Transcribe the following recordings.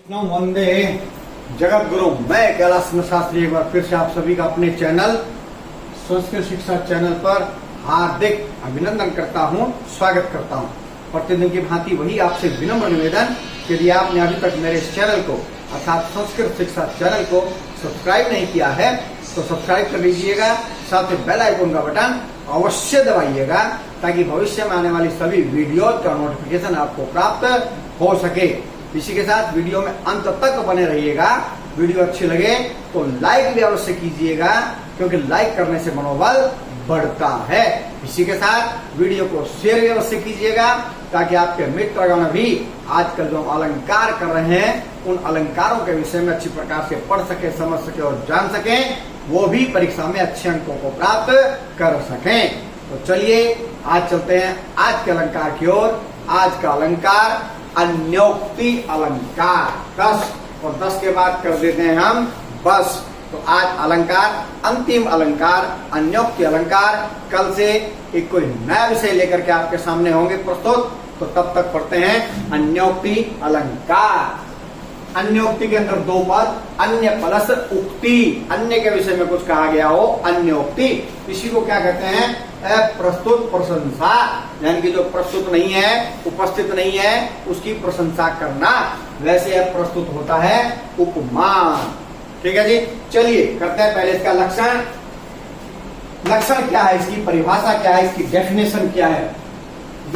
वंदे जगत गुरु। मैं कैलाश शास्त्री एक बार फिर से आप सभी का अपने चैनल संस्कृत शिक्षा चैनल पर हार्दिक अभिनंदन करता हूं, स्वागत करता हूं। प्रतिदिन की भांति वही आपसे विनम्र निवेदन, यदि आपने अभी तक मेरे इस चैनल को अर्थात संस्कृत शिक्षा चैनल को सब्सक्राइब नहीं किया है तो सब्सक्राइब कर लीजिएगा, साथ ही बेल आइकन का बटन अवश्य दबाइएगा ताकि भविष्य में आने वाली सभी वीडियो का नोटिफिकेशन आपको प्राप्त हो सके। इसी के साथ वीडियो में अंत तक बने रहिएगा। वीडियो अच्छी लगे तो लाइक भी अवश्य कीजिएगा, क्योंकि लाइक करने से मनोबल बढ़ता है। इसी के साथ वीडियो को शेयर भी अवश्य कीजिएगा ताकि आपके मित्रगण भी आजकल जो अलंकार कर रहे हैं उन अलंकारों के विषय में अच्छी प्रकार से पढ़ सके, समझ सके और जान सके, वो भी परीक्षा में अच्छे अंकों को प्राप्त कर सकें। तो चलिए आज चलते हैं आज के अलंकार की ओर। आज का अलंकार अन्योक्ति अलंकार 10 और 10 के बाद कर देते हैं हम बस। तो आज अलंकार अंतिम अलंकार अन्योक्ति अलंकार। कल से एक कोई नया विषय लेकर के आपके सामने होंगे प्रस्तुत, तो तब तक पढ़ते हैं अन्योक्ति अलंकार। अन्योक्ति के अंदर दो पद, अन्य प्लस उक्ति, अन्य के विषय में कुछ कहा गया हो, अन्योक्ति। इसी को क्या कहते हैं? अप्रस्तुत प्रशंसा, यानी कि जो प्रस्तुत नहीं है, उपस्थित नहीं है, उसकी प्रशंसा करना। वैसे अप्रस्तुत होता है उपमान। ठीक है जी, चलिए करते हैं पहले इसका लक्षण। लक्षण क्या है, इसकी परिभाषा क्या है, इसकी डेफिनेशन क्या है?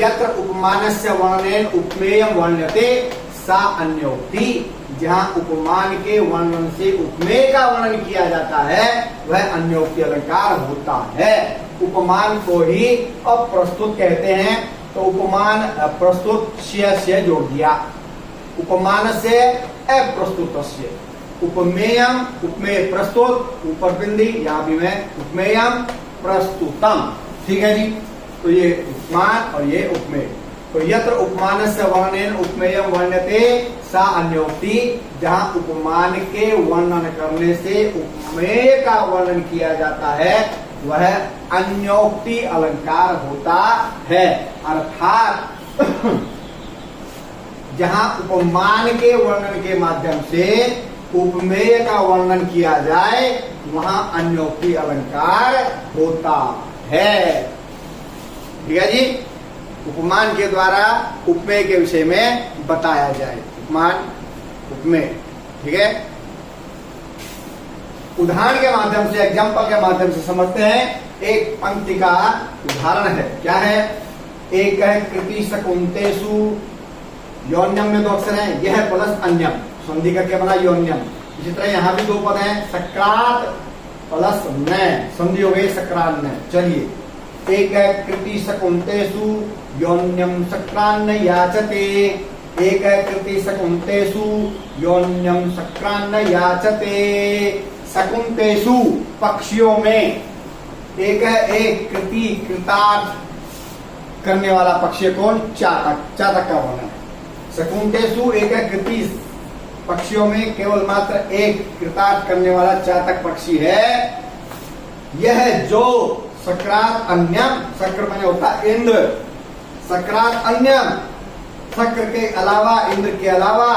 यत्र उपमानस्य वर्णनेन उपमेयं वर्ण्यते सा अन्योक्ति। जहाँ उपमान के वर्णन से उपमेय का वर्णन किया जाता है वह अन्योक्ति अलंकार होता है। उपमान को ही अप्रस्तुत कहते हैं, तो उपमान प्रस्तुत से जोड़ दिया, उपमान से अप्रस्तुतस्य। उपमेयम उपमेय प्रस्तुत, ऊपर बिंदी, यहाँ भी मैं उपमेयम प्रस्तुतम। ठीक है जी, तो ये उपमान और ये उपमेय। तो यत्र उपमानस्य वर्णनेन उपमेयं वर्ण्यते सा अन्योक्ति। जहाँ उपमान के वर्णन करने से उपमेय का वर्णन किया जाता है वह अन्योक्ति अलंकार होता है। अर्थात जहाँ उपमान के वर्णन के माध्यम से उपमेय का वर्णन किया जाए वहां अन्योक्ति अलंकार होता है। ठीक है जी, उपमान के द्वारा उपमेय के विषय में बताया जाए। उपमान उपमेय, ठीक है। उदाहरण के माध्यम से, एग्जाम्पल के माध्यम से समझते हैं। एक पंक्ति का उदाहरण है, क्या है? एक है कृति शकुंतेषु, योन्यम में दो अक्षर है, यह प्लस अन्यम, संधि करके बना योन्यम। इसी तरह यहाँ भी दो पद हैं, सक्रात प्लस न, संधि हो गई सक्रान न। चलिए, एक है कृति शकुंतेषु योन्यम सक्रान्न याचते। एक है कृति शकुंतेषु योन्यम सक्रान्न याचते। शकुंतेषु पक्षियों में, एक है एक कृति कृतार्थ करने वाला पक्षी कौन? चातक, चातक का वर्णन। शकुंतेषु एक है कृति, पक्षियों में केवल मात्र एक कृतार्थ करने वाला चातक पक्षी है। यह जो सक्रात अन्यम, शक्र बने होता इंद्र, सक्रात अन्यम, शक्र के अलावा, इंद्र के अलावा,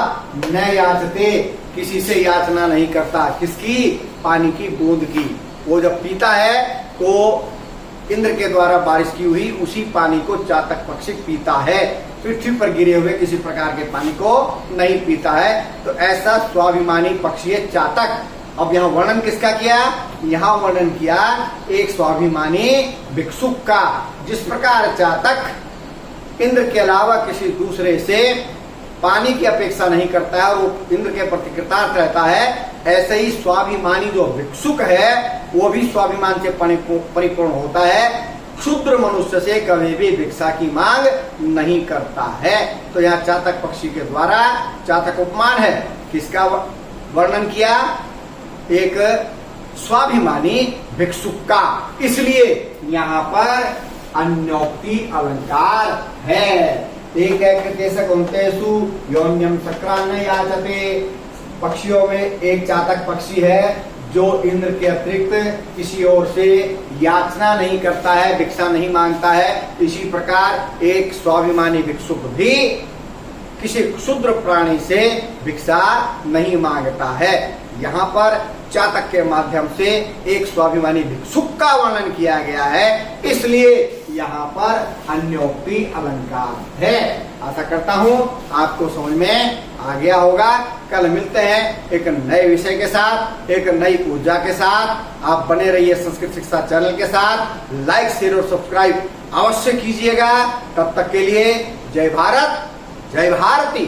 न याचते, किसी से याचना नहीं करता। किसकी? पानी की बूंद की। वो जब पीता है तो इंद्र के द्वारा बारिश की हुई उसी पानी को चातक पक्षी पीता है, पृथ्वी पर गिरे हुए किसी प्रकार के पानी को नहीं पीता है। तो ऐसा स्वाभिमानी पक्षी है चातक। अब यहाँ वर्णन किसका किया? यहाँ वर्णन किया एक स्वाभिमानी भिक्षुक का। जिस प्रकार चातक इंद्र के अलावा किसी दूसरे से पानी की अपेक्षा नहीं करता है, वो इंद्र के प्रति कृतार्थ रहता है, ऐसे ही स्वाभिमानी जो भिक्षुक है वो भी स्वाभिमान से परिपूर्ण होता है। क्षुद्र मनुष्य से कभी भी भिक्षा की मांग नहीं करता है। तो यहाँ चातक पक्षी के द्वारा चातक उपमान है, किसका वर्णन किया? एक स्वाभिमानी भिक्षुक का। इसलिए यहाँ पर अन्योक्ति अलंकार है। एक है कृति शकुंतेषु योन्यम सक्रान्न याचते। पक्षियों में एक चातक पक्षी है जो इंद्र के अतिरिक्त किसी और से याचना नहीं करता है, भिक्षा नहीं मांगता है। इसी प्रकार एक स्वाभिमानी भिक्षुक भी किसी क्षुद्र प्राणी से भिक्षा नहीं मांगता है। यहाँ पर जातक के माध्यम से एक स्वाभिमानी भिक्षुक का वर्णन किया गया है, इसलिए यहाँ पर अन्योक्ति अलंकार है। आशा करता हूँ आपको समझ में आ गया होगा। कल मिलते हैं एक नए विषय के साथ, एक नई ऊर्जा के साथ। आप बने रहिए संस्कृत शिक्षा चैनल के साथ। लाइक, शेयर और सब्सक्राइब अवश्य कीजिएगा। तब तक के लिए जय भारत, जय भारती।